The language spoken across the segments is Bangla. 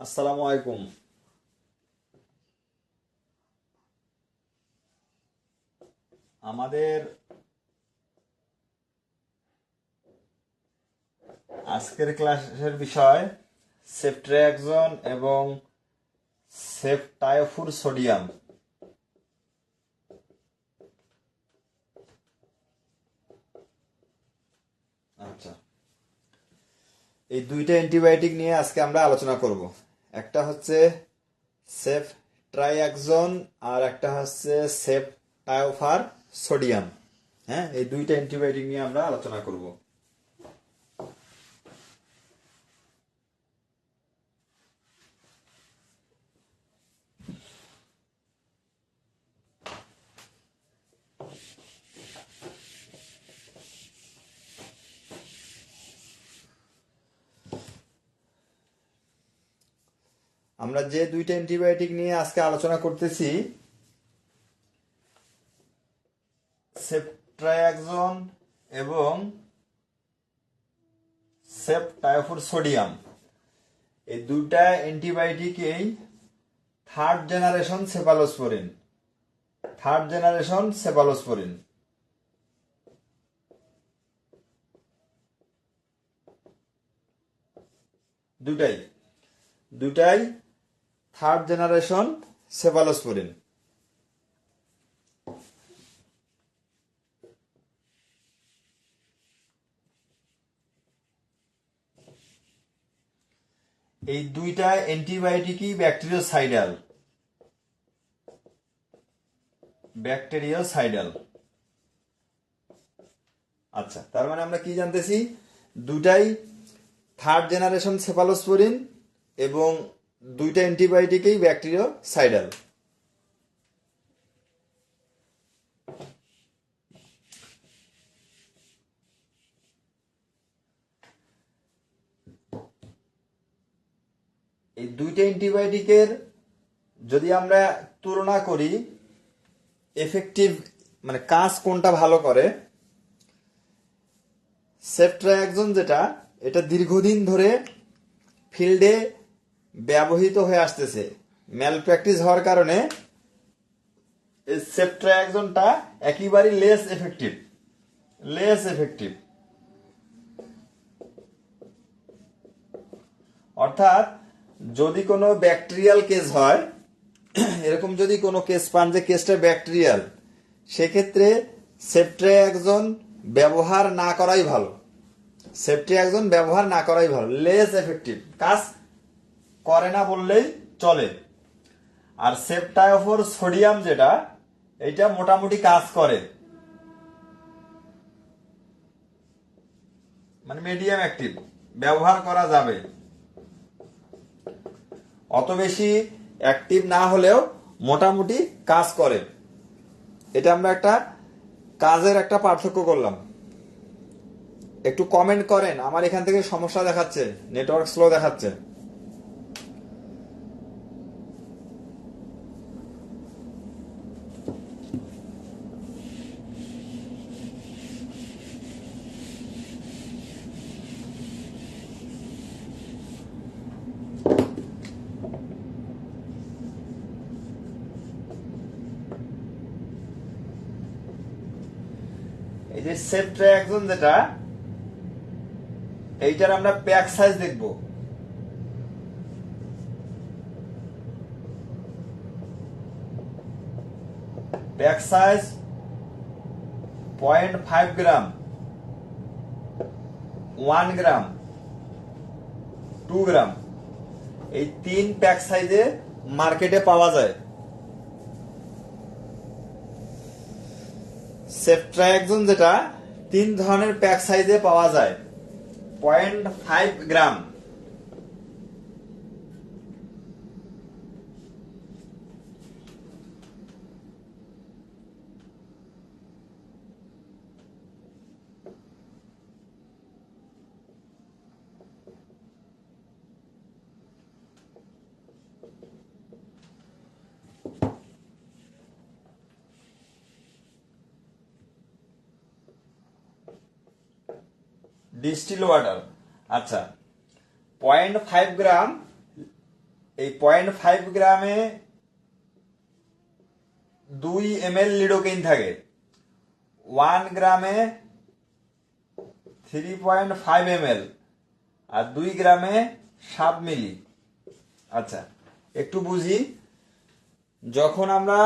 আসসালামু আলাইকুম। আমাদের আজকের ক্লাসের বিষয় সেফট্রিয়াক্সন এবং সেফটাইওফুর সোডিয়াম। আচ্ছা, এই দুইটা অ্যান্টিবায়োটিক নিয়ে আজকে আমরা আলোচনা করব। একটা হচ্ছে সেফট্রাইয়াক্সন আর একটা হচ্ছে সেফটাইওফার সোডিয়াম। হ্যাঁ, এই দুইটা অ্যান্টিবায়োটিক নিয়ে আমরা আলোচনা করব। আমরা যে দুইটা অ্যান্টিবায়োটিক নিয়ে আজকে আলোচনা করতেছি, সেফট্রাইয়াক্সন এবং সেফটাইওফুর সোডিয়াম, এই দুইটা অ্যান্টিবায়োটিকেই থার্ড জেনারেশন সেফালোস্পোরিন। দুটাই দুটাই থার্ড জেনারেশন সেফালোস্পোরিন। এই দুইটা অ্যান্টিবায়োটিকই ব্যাকটেরিওসাইডাল। আচ্ছা, তার মানে আমরা কি জানতেছি? দুটাই থার্ড জেনারেশন সেফালোস্পোরিন এবং দুইটা অ্যান্টিবায়োটিকই ব্যাকটেরিওসাইডাল। এই দুইটা অ্যান্টিবায়োটিকের যদি আমরা তুলনা করি, এফেক্টিভ মানে কাজ কোনটা ভালো করে, সেফট্রাইয়াক্সন যেটা, এটা দীর্ঘদিন ধরে ফিল্ডে ব্যবহৃত হয়ে আসতেছে। ম্যাল প্র্যাকটিস হওয়ার কারণে এই সেফট্রাইয়াক্সনটা একেবারেই লেস এফেক্টিভ। অর্থাৎ যদি কোনো ব্যাকটেরিয়াল কেস হয়, এরকম যদি কোনো কেস পান যে কেসটা ব্যাকটেরিয়াল, সেক্ষেত্রে সেফট্রাইয়াক্সন ব্যবহার না করাই ভালো। লেস এফেক্টিভ, কাজ করে না বললেই চলে। আর সেফটাইওফোর সোডিয়াম যেটা, এটা মোটামুটি কাজ করে, মানে মিডিয়াম অ্যাক্টিভ, ব্যবহার করা যাবে। অত বেশি অ্যাক্টিভ না হলেও মোটামুটি কাজ করে। এটা আমরা একটা কাজের একটা পার্থক্য করলাম। একটু কমেন্ট করেন, আমার এখান থেকে সমস্যা দেখাচ্ছে, নেটওয়ার্ক স্লো দেখাচ্ছে। এই যে সেফট্রাইয়াক্সন যেটা, এইটার আমরা প্যাক সাইজ দেখব। প্যাক সাইজ 0.5 গ্রাম, 1 গ্রাম, 2 গ্রাম, এই 3 প্যাক সাইজে মার্কেটে পাওয়া যায়। সেফট্রাইয়াক্সন যেটা 3 ধরনের প্যাক সাইজে পাওয়া যায়। 0.5 গ্রাম, ডিস্টিল ওয়াটার। আচ্ছা, 0.5 গ্রাম এই 0.5 গ্রামে 2 ml লিডোকেইন থাকে, 1 গ্রামে 3.5 ml, আর 2 গ্রামে 7 মিলি। আচ্ছা, একটু বুঝি। যখন আমরা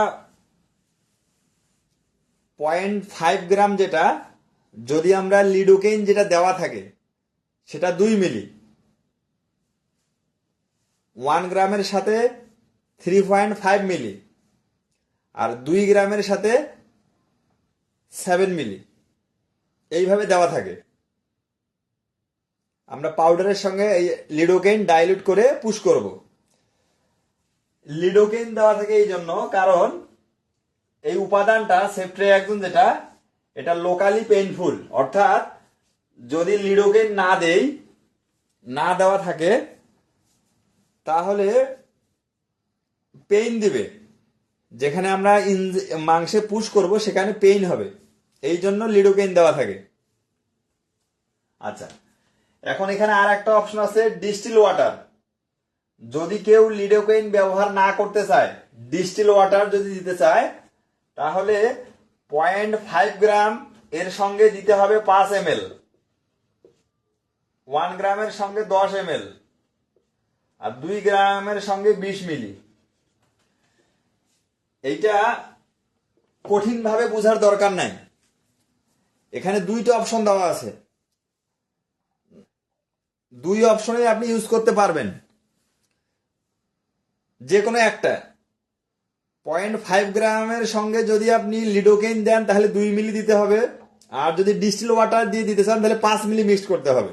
0.5 গ্রাম যেটা, যদি আমরা লিডোকেইন যেটা দেওয়া থাকে সেটা 2 মিলি, 1 গ্রামের সাথে 3.5 মিলি, আর 2 গ্রামের সাথে 7 মিলি, এইভাবে দেওয়া থাকে। আমরা পাউডারের সঙ্গে এই লিডোকেইন ডাইলিউট করে পুশ করব। লিডোকেইন দেওয়া থাকে এই জন্য, কারণ এই উপাদানটা সেফট্রিয়াক্সন যেটা, এটা লোকালি পেইনফুল। অর্থাৎ যদি লিডোকেইন না দেওয়া থাকে তাহলে পেইন দিবে। যেখানে আমরা মাংসে পুশ করব সেখানে পেইন হবে, এই জন্য লিডোকেইন দেওয়া থাকে। আচ্ছা, এখন এখানে আর একটা অপশন আছে, ডিস্টিল ওয়াটার। যদি কেউ লিডোকেইন ব্যবহার না করতে চায়, ডিস্টিল ওয়াটার যদি দিতে চায়, তাহলে 0.5 গ্রাম এর সঙ্গে দিতে হবে 5 ml, 1 গ্রামের সঙ্গে 10 ml, আর 2 গ্রামের সঙ্গে 20 মিলি। এইটা কঠিন ভাবে বোঝার দরকার নাই। এখানে 2টা অপশন দেওয়া আছে, 2 অপশনে আপনি ইউজ করতে পারবেন যে কোনো একটা। 0.5 গ্রামের সঙ্গে যদি আপনি লিডোকেইন দেন তাহলে 2 মিলি দিতে হবে, আর যদি ডিস্টিল ওয়াটার দিয়ে দিতে চান তাহলে 5 মিলি মিক্সড করতে হবে।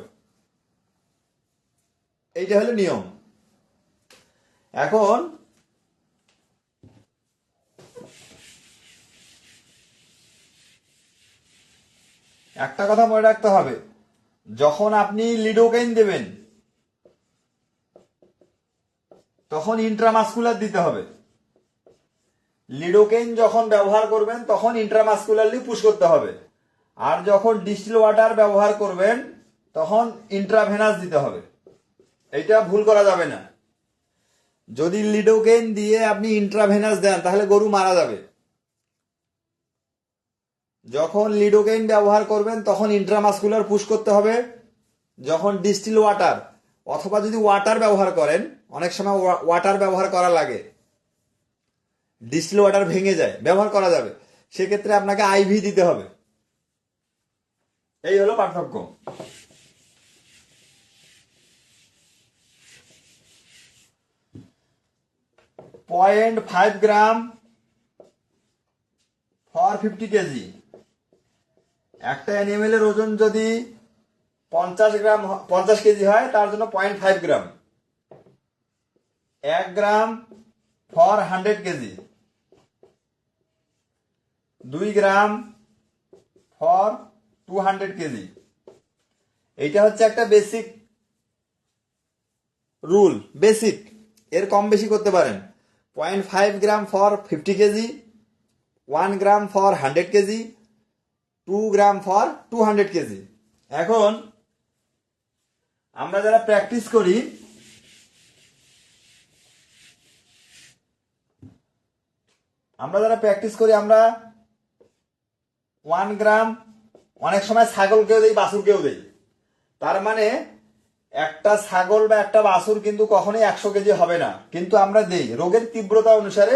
এইটা হলো নিয়ম। এখন একটা কথা মনে রাখতে হবে, যখন আপনি লিডোকেইন দেবেন তখন ইন্ট্রামাসকুলার দিতে হবে। লিডোকেইন যখন ব্যবহার করবেন তখন ইন্ট্রামাসকুলারলি পুশ করতে হবে, আর যখন ডিস্টিল ওয়াটার ব্যবহার করবেন তখন ইন্ট্রাভেনাস দিতে হবে। এইটা ভুল করা যাবে না। যদি লিডোকেইন দিয়ে আপনি ইন্ট্রাভেনাস দেন তাহলে গরু মারা যাবে। যখন লিডোকেইন ব্যবহার করবেন তখন ইন্ট্রামাসকুলার পুশ করতে হবে। যখন ডিস্টিল ওয়াটার অথবা যদি ওয়াটার ব্যবহার করেন, অনেক সময় ওয়াটার ব্যবহার করা লাগে, ডিস্টিল ওয়াটার ভেঙে যায়, ব্যবহার করা যাবে, সেক্ষেত্রে আপনাকে আইভি দিতে হবে। এই হলো পার্থক্য। Point 5 gram for 50 KG. একটা অ্যানিমেলের ওজন যদি 50 কেজি হয়, তার জন্য 0.5 gram. 1 gram for 100 KG, 2 gram for 200 KG. এইটা হচ্ছে একটা বেসিক রুল, বেসিক। এর কম বেশি করতে পারেন। 0.5 gram for 50 KG, 1 gram for 100 KG, 2 gram for 200 KG. এখন আমরা যারা প্র্যাকটিস করি, আমরা 1 গ্রাম অনেক সময় ছাগলকেও দেই, বাছুরকেও দেই। তার মানে একটা ছাগল বা একটা বাছুর কিন্তু কখনোই 100 কেজি হবে না, কিন্তু আমরা দেই। রোগের তীব্রতা অনুসারে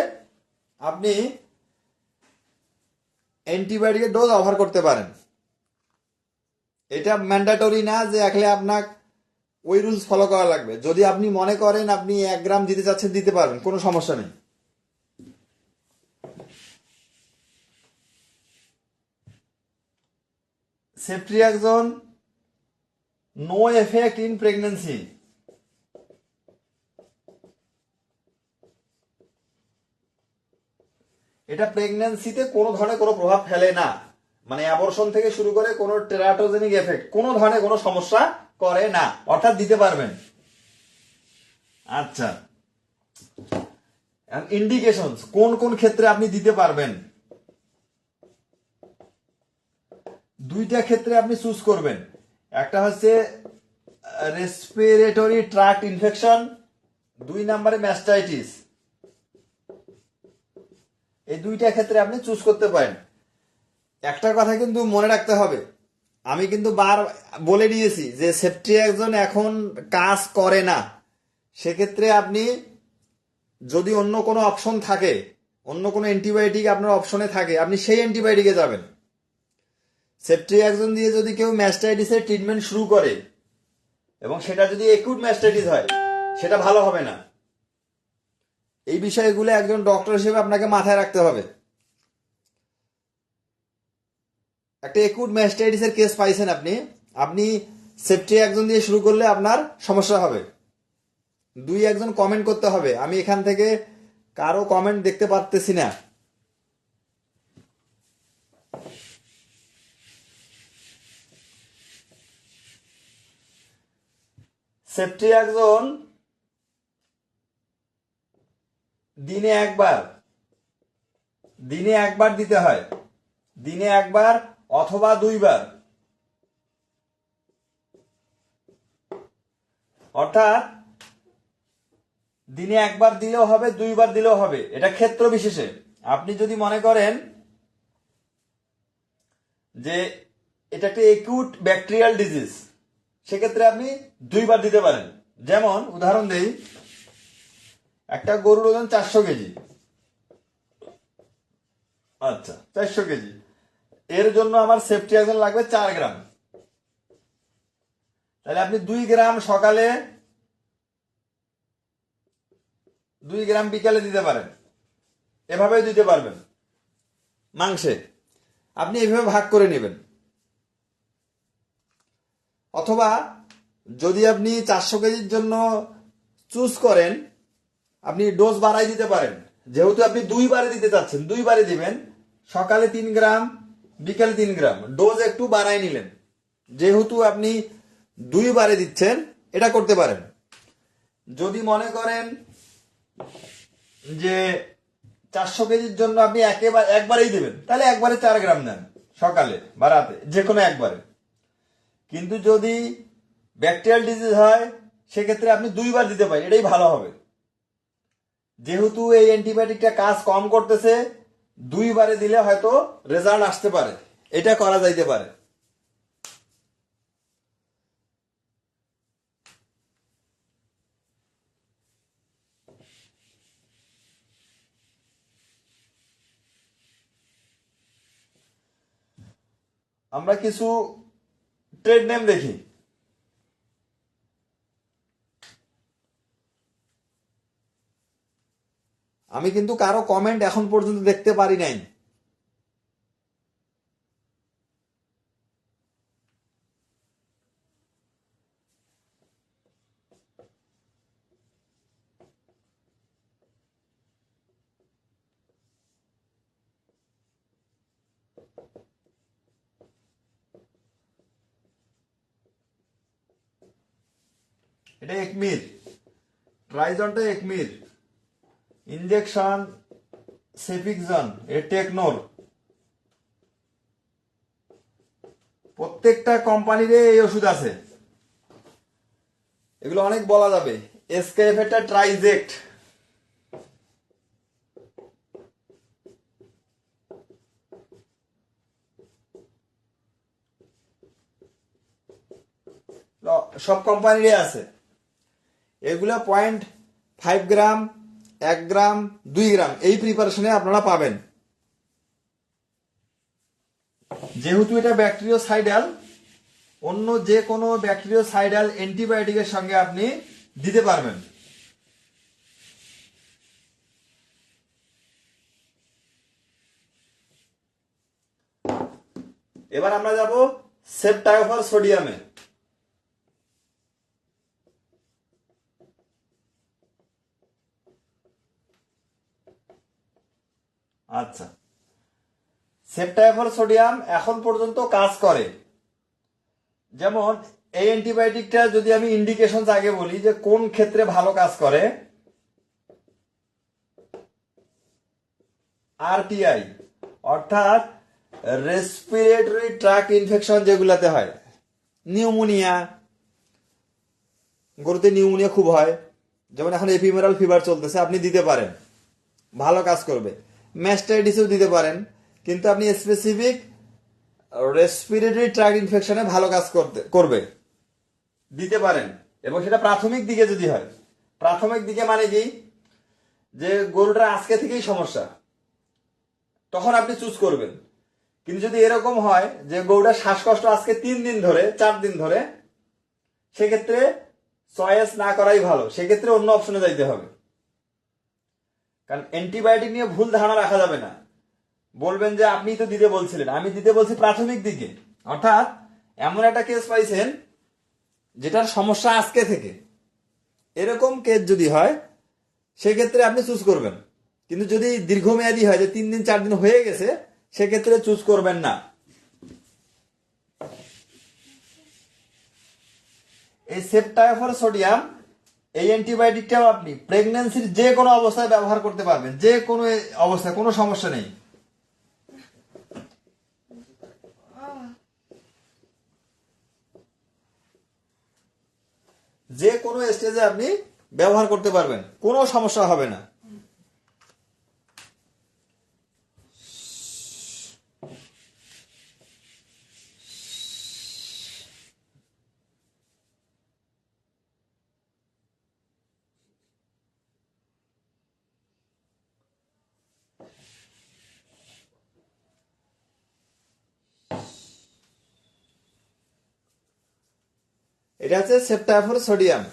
আপনি অ্যান্টিবায়োটিকের ডোজ অফার করতে পারেন। এটা ম্যান্ডেটরি না যে একলে আপনার ওই রুলস ফলো করা লাগবে। যদি আপনি মনে করেন আপনি 1 গ্রাম দিতে চাচ্ছেন, দিতে পারবেন, কোনো সমস্যা নেই। Ceftriaxone no effect in pregnancy. এটা প্রেগন্যান্সিতে কোনো ধরনের কোনো প্রভাব ফেলে না, মানে অ্যাবর্শন থেকে শুরু করে কোনো টেরাটোজেনিক এফেক্ট কোনো ধরনের কোনো সমস্যা করে না, অর্থাৎ দিতে পারবেন। আচ্ছা, ইন্ডিকেশনস কোন কোন ক্ষেত্রে আপনি দিতে পারবেন, 2টা ক্ষেত্রে আপনি চুজ করবেন। একটা হচ্ছে রেসপিরেটরি ট্র্যাক্ট ইনফেকশন, 2 নম্বরে ম্যাস্টাইটিস। এই দুইটা ক্ষেত্রে আপনি চুজ করতে পারেন। একটা কথা কিন্তু মনে রাখতে হবে, আমি কিন্তু বলে দিয়েছি যে সেফট্রিয়াক্সন এখন কাজ করে না। সেক্ষেত্রে আপনি যদি অন্য কোনো অপশন থাকে, অন্য কোনো অ্যান্টিবায়োটিক আপনার অপশনে থাকে, আপনি সেই অ্যান্টিবায়োটিকে যাবেন। সেফট্রিয়াক্সন দিয়ে যদি কেউ ম্যাস্টাইটিসের ট্রিটমেন্ট শুরু করে এবং সেটা যদি একিউট ম্যাস্টাইটিস হয়, সেটা ভালো হবে না। এই বিষয়গুলো একজন ডক্টর হিসেবে আপনাকে মাথায় রাখতে হবে। একটা একিউট ম্যাস্টাইটিসের কেস পাইছেন আপনি, আপনি সেফট্রিয়াক্সন দিয়ে শুরু করলে আপনার সমস্যা হবে। 2-1 কমেন্ট করতে হবে। আমি এখান থেকে কারো কমেন্ট দেখতে পারতেছি না। সেফট্রিয়াক্সন দিনে একবার দিতে হয়, দিনে একবার অথবা 2 বার। অর্থাৎ দিনে একবার দিলেও হবে, 2 বার দিলেও হবে, এটা ক্ষেত্র বিশেষে। আপনি যদি মনে করেন যে এটা একটা একিউট ব্যাকটেরিয়াল ডিজিজ, সেক্ষেত্রে আপনি 2 বার দিতে পারেন। যেমন উদাহরণ দেই, একটা গরুর ওজন 400 কেজি। আচ্ছা, 400 কেজি, এর জন্য আমার সেফট্রিয়াক্সন লাগবে 4 গ্রাম। তাহলে আপনি 2 গ্রাম সকালে, 2 গ্রাম বিকালে দিতে পারেন। এভাবেই দিতে পারবেন মাংসে। আপনি এইভাবে ভাগ করে নেবেন। অথবা যদি আপনি 400 কেজির জন্য চুজ করেন, আপনি ডোজ বাড়াই দিতে পারেন। যেহেতু আপনি 2 বারে দিতে চাচ্ছেন, 2 বারে দিবেন, সকালে 3 গ্রাম, বিকালে 3 গ্রাম, ডোজ একটু বাড়াই নিলেন। যেহেতু আপনি 2 বারে দিচ্ছেন, এটা করতে পারেন। যদি মনে করেন যে 400 কেজির জন্য আপনি একবারেই দিবেন, তাহলে একবারে 4 গ্রাম নেন, সকালে বা রাতে, যে কোনো একবারে। কিন্তু যদি ব্যাকটেরিয়াল ডিজিজ হয়, সেক্ষেত্রে আপনি 2 বার দিতে পারেন, এটাই ভালো হবে। যেহেতু এই অ্যান্টিবায়োটিকটা কাজ কম করতেছে, 2 বারে দিলে হয়তো রেজাল্ট আসতে পারে, এটা করা যাইতে পারে। আমরা কিছু ট্রেড নেম দেখি। আমি কিন্তু কারো কমেন্ট এখন পর্যন্ত দেখতে পারি নাই। এটা একমির, ট্রাইজনটা একমির, ইনজেকশন সেফিক্সন, এ টেকনোর। প্রত্যেকটা কোম্পানির এই ওষুধ আছে, এগুলো অনেক বলা যাবে। এসকেএফ এটা ট্রাইজেক্ট, সব কোম্পানিরই আছে। এগুলো 0.5 গ্রাম, 1 গ্রাম, 2 গ্রাম এই প্রিপারেশনে আপনারা পাবেন। যেহেতু এটা ব্যাকটেরিওসাইডাল, অন্য যে কোনো ব্যাকটেরিওসাইডাল অ্যান্টিবায়োটিকের সঙ্গে আপনি দিতে পারবেন। এবার আমরা যাব সেপ্টায়োফর সোডিয়ামে। আচ্ছা, সেপ্টায়োফর সোডিয়াম এখন পর্যন্ত কাজ করে। যেমন এই অ্যান্টিবায়োটিকটা যদি আমি ইন্ডিকেশন আগে বলি যে কোন ক্ষেত্রে ভালো কাজ করে। আরটিআই অর্থাৎ রেসপিরেটরি ট্র্যাক্ট ইনফেকশন যেগুলাতে হয়, নিউমোনিয়া, গরুতে নিউমোনিয়া খুব হয়, যেমন এখন এপিমেরাল ফিভার চলতেছে, আপনি দিতে পারেন, ভালো কাজ করবে। ম্যাস্টাইটিসও দিতে পারেন, কিন্তু আপনি স্পেসিফিক রেসপিরেটরি ট্র্যাক্ট ইনফেকশনে ভালো কাজ করবে, দিতে পারেন। এবং সেটা প্রাথমিক দিকে যদি হয়, প্রাথমিক দিকে মানে কি, যে গরুটার আজকে থেকেই সমস্যা, তখন আপনি চুজ করবেন। কিন্তু যদি এরকম হয় যে গরুটার শ্বাসকষ্ট আজকে 3 দিন ধরে, 4 দিন ধরে, সেক্ষেত্রে চয়েস না করাই ভালো, সেক্ষেত্রে অন্য অপশনে যাইতে হবে। কারণ অ্যান্টিবায়োটিক নিয়ে ভুল ধারণা রাখা যাবে না। বলবেন যে আপনি তো দিতে বলছিলেন, আমি দিতে বলছি প্রাথমিক দিকে। অর্থাৎ এমন একটা কেস পাইছেন যেটার সমস্যা আজকে থেকে, এরকম কেস যদি হয় সেক্ষেত্রে আপনি চুজ করবেন। কিন্তু যদি দীর্ঘমেয়াদী হয়, যে 3 দিন 4 দিন হয়ে গেছে, সেক্ষেত্রে চুজ করবেন না। এই সেপ্টাইফর সোডিয়াম, এই অ্যান্টিবায়োটিকটাও আপনি প্রেগন্যান্সির যে কোনো অবস্থায় ব্যবহার করতে পারবেন, যে কোনো অবস্থায়, কোনো সমস্যা নেই। যে কোনো স্টেজে আপনি ব্যবহার করতে পারবেন, কোনো সমস্যা হবে না। এটা হচ্ছে সেপ্টাইফর সোডিয়াম।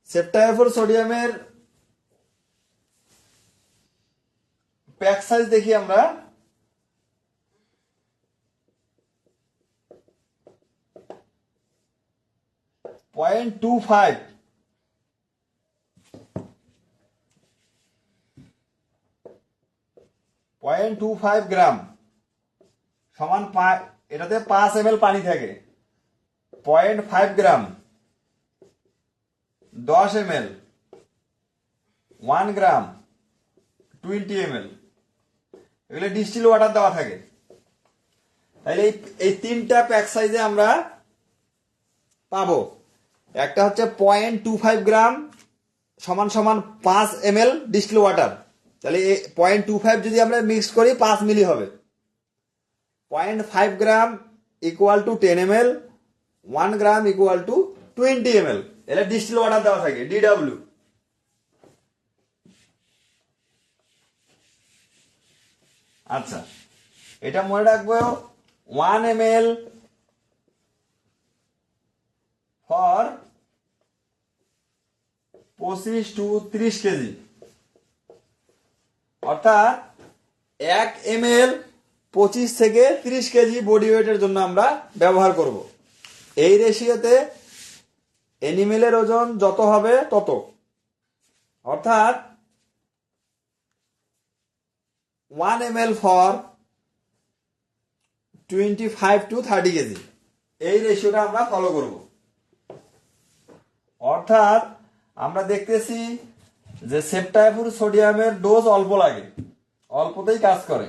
সেপ্টাইফর সোডিয়ামের প্যাক সাইজ দেখি আমরা। 0.25 0.25 গ্রাম সমান, এটাতে 5 ml পানি থাকে। 0.5 গ্রাম 10 ml, 1 গ্রাম 20 ml, এগুলো ডিস্টিল ওয়াটার দেওয়া থাকে। তাহলে এই 3টা প্যাক সাইজে আমরা পাবো। একটা হচ্ছে 0.25 গ্রাম সমান সমান 5 ml ডিস্টিল ওয়াটার। তাহলে 0.25 যদি আমরা মিক্স করি 5 মিলি হবে। 0.5 গ্রাম equal to 10 ml, 1 gram equal to 20 ml। এটা ডিস্টিল ওয়াটার দেওয়া থাকে, DW। আচ্ছা, এটা মনে রাখবো, 1 ml ফর 25 to 30 কেজি। অর্থাৎ 1 ml 25 থেকে 30 কেজি বডি ওয়েটের জন্য আমরা ব্যবহার করব। এই রেশিওতে অ্যানিমেলের ওজন যত হবে তত। অর্থাৎ 1 ml ফর 25 to 30 কেজি, এই রেশিওটা আমরা ফলো করব। অর্থাৎ আমরা দেখতেছি যে সেপ্টাইফর সোডিয়ামের ডোজ অল্প লাগে, অল্পতেই কাজ করে।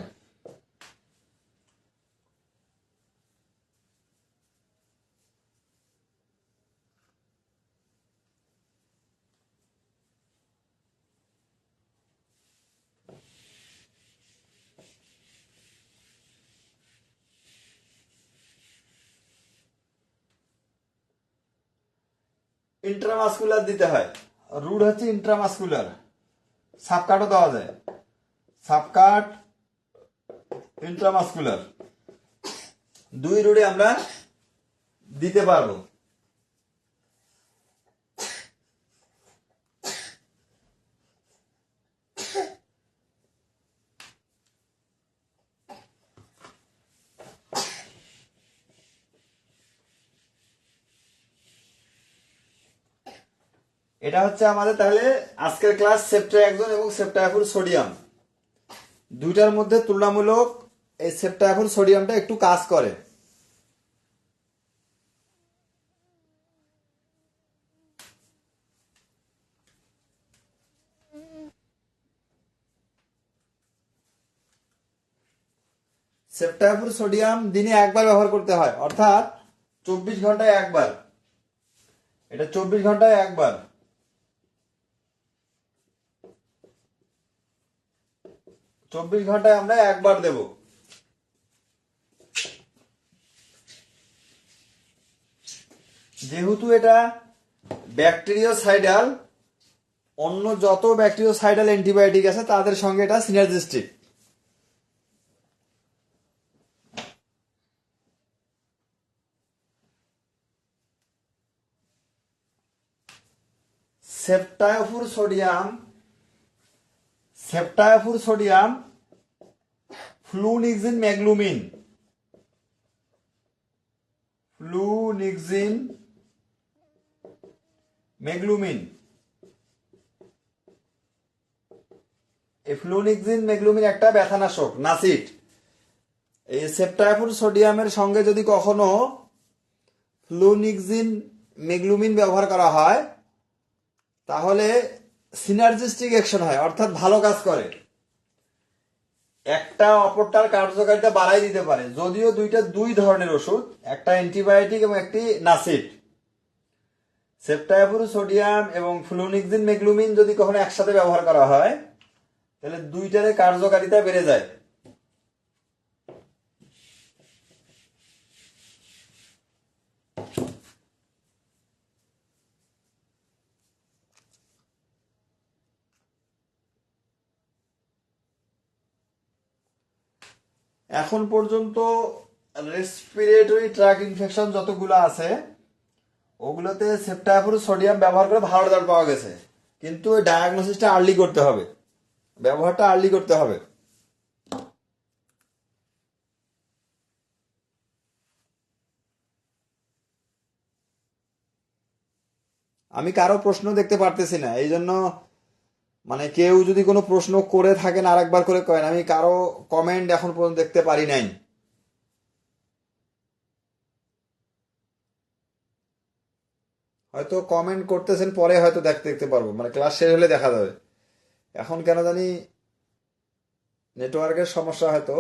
ইন্ট্রামাসকুলার দিতে হয়, রুট হচ্ছে ইন্ট্রামাসকুলার। সাবকাটও দেওয়া যায়, সাবকাট, ইন্ট্রামাসকুলার, 2 রুটে আমরা দিতে পারবো। এটা হচ্ছে আমাদের তাহলে আজকের ক্লাস সেপ্টাইফর এবং সেপ্টাইফর সোডিয়াম, দুইটার মধ্যে তুলনামূলক এই সেপ্টাইফর সোডিয়ামটা একটু কাজ করে। সেপ্টাইফর সোডিয়াম দিনে একবার ব্যবহার করতে হয়, অর্থাৎ 24 ঘন্টায় একবার। এটা 24 ঘন্টায় একবার। 24 ঘন্টায় আমরা একবার দেব। যেহেতু এটা ব্যাকটেরিওসাইডাল, অন্য যত ব্যাকটেরিওসাইডাল অ্যান্টিবায়োটিক আছে তাদের সঙ্গে এটা synergistic. Ceftiofur sodium, ceftiofur sodium, flunixin meglumine, flunixin meglumine. এই ফ্লুনিক্সিন ম্যাগলুমিন একটা ব্যথানাশক, নাসিড। এই সেপ্টায়োফুর সোডিয়ামের সঙ্গে যদি কখনো ফ্লুনিক্সিন ম্যাগলুমিন ব্যবহার করা হয় তাহলে সিনার্জিস্টিক অ্যাকশন হয়, অর্থাৎ ভালো কাজ করে, একটা অপরটার কার্যকারিতা বাড়াই দিতে পারে। যদিও দুইটা দুই ধরনের ওষুধ, একটা অ্যান্টিবায়োটিক এবং একটি নাসিড। সেপ্টায়োফুর সোডিয়াম এবং ফ্লুনিক্সিন ম্যাগলুমিন যদি কখনো একসাথে ব্যবহার করা হয় তাহলে দুইটারে কার্যকারিতা বেড়ে যায়। এখন পর্যন্ত রেসপিরেটরি ট্র্যাক ইনফেকশন যতগুলো আছে ওগুলোতে সেপ্টায়োফুর সোডিয়াম ব্যবহার করে ভালো রেজাল্ট পাওয়া গেছে, কিন্তু ওই ডায়াগনোসিসটা আর্লি করতে হবে, ব্যবহারটা আর্লি করতে হবে। আমি কারো প্রশ্ন দেখতে পারতেছি না, এই জন্য মানে কেউ যদি কোনো প্রশ্ন করে থাকেন আরেকবার করে কয়েন, আমি কারো কমেন্ট এখন পর্যন্ত দেখতে পারি নাই। হয়তো কমেন্ট করতেছেন, পরে হয়তো দেখতে দেখতে পারবো, মানে ক্লাস শেষ হলে দেখা যাবে। এখন কেন জানি নেটওয়ার্কের সমস্যা হয়তো,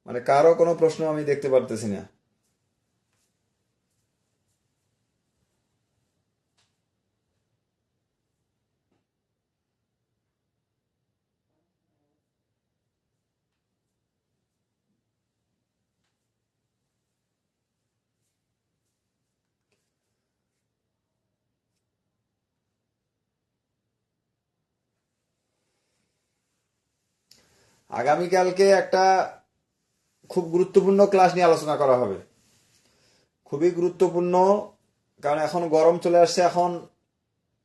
মানে কারো কোনো প্রশ্ন আমি দেখতে পারতেছি না। আগামীকালকে একটা খুব গুরুত্বপূর্ণ ক্লাস নিয়ে আলোচনা করা হবে, খুবই গুরুত্বপূর্ণ। কারণ এখন গরম চলে আসছে, এখন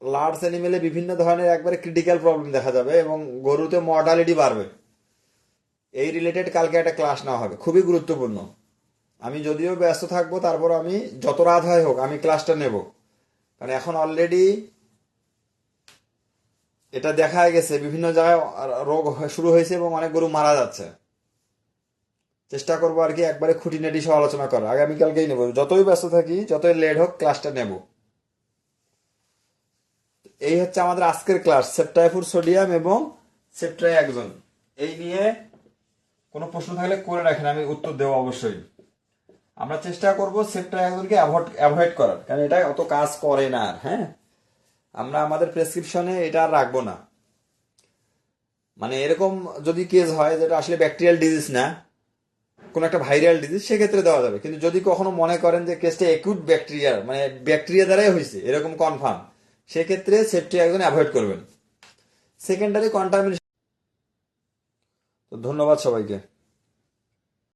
লার্জ অ্যানিমেলে বিভিন্ন ধরনের একবারে ক্রিটিক্যাল প্রবলেম দেখা যাবে এবং গরুতে মর্টালিটি বাড়বে। এই রিলেটেড কালকে একটা ক্লাস নেওয়া হবে, খুবই গুরুত্বপূর্ণ। আমি যদিও ব্যস্ত থাকবো, তারপর আমি যত রাত হয় হোক আমি ক্লাসটা নেব। কারণ এখন অলরেডি এটা দেখা গেছে বিভিন্ন জায়গায় রোগ শুরু হয়েছে এবং অনেক গরু মারা যাচ্ছে। চেষ্টা করবো আর কি একবারে খুঁটিনাটি সহ আলোচনা করার, আগামীকালকেই নেব, যতই ব্যস্ত থাকি যতই লেট হোক ক্লাসটা নেব। এই হচ্ছে আমাদের আজকের ক্লাস, সেপ্টায়োফুর সোডিয়াম এবং সেপ্ট্রাইয়াক্সন। এই নিয়ে কোনো প্রশ্ন থাকলে করে রাখেন, আমি উত্তর দেবো অবশ্যই। আমরা চেষ্টা করব সেপ্ট্রাইয়াক্সনকে অ্যাভয়েড করার, কারণ এটা অত কাজ করে না আর। হ্যাঁ, আমরা আমাদের প্রেসক্রিপশনে এটা আর রাখবো না। মানে এরকম যদি কেস হয় যেটা আসলে ব্যাকটেরিয়াল ডিজিজ না, কোন একটা ভাইরাল ডিজিজ, সেক্ষেত্রে দেওয়া যাবে। কিন্তু যদি কখনো মনে করেন যে কেসটা একুট ব্যাকটেরিয়ার, মানে ব্যাকটেরিয়া দ্বারাই হয়েছে এরকম কনফার্ম, সেক্ষেত্রে সেপ্ট্রাইয়াক্সন অ্যাভয়েড করবেন। Secondary contamination. তো ধন্যবাদ সবাইকে।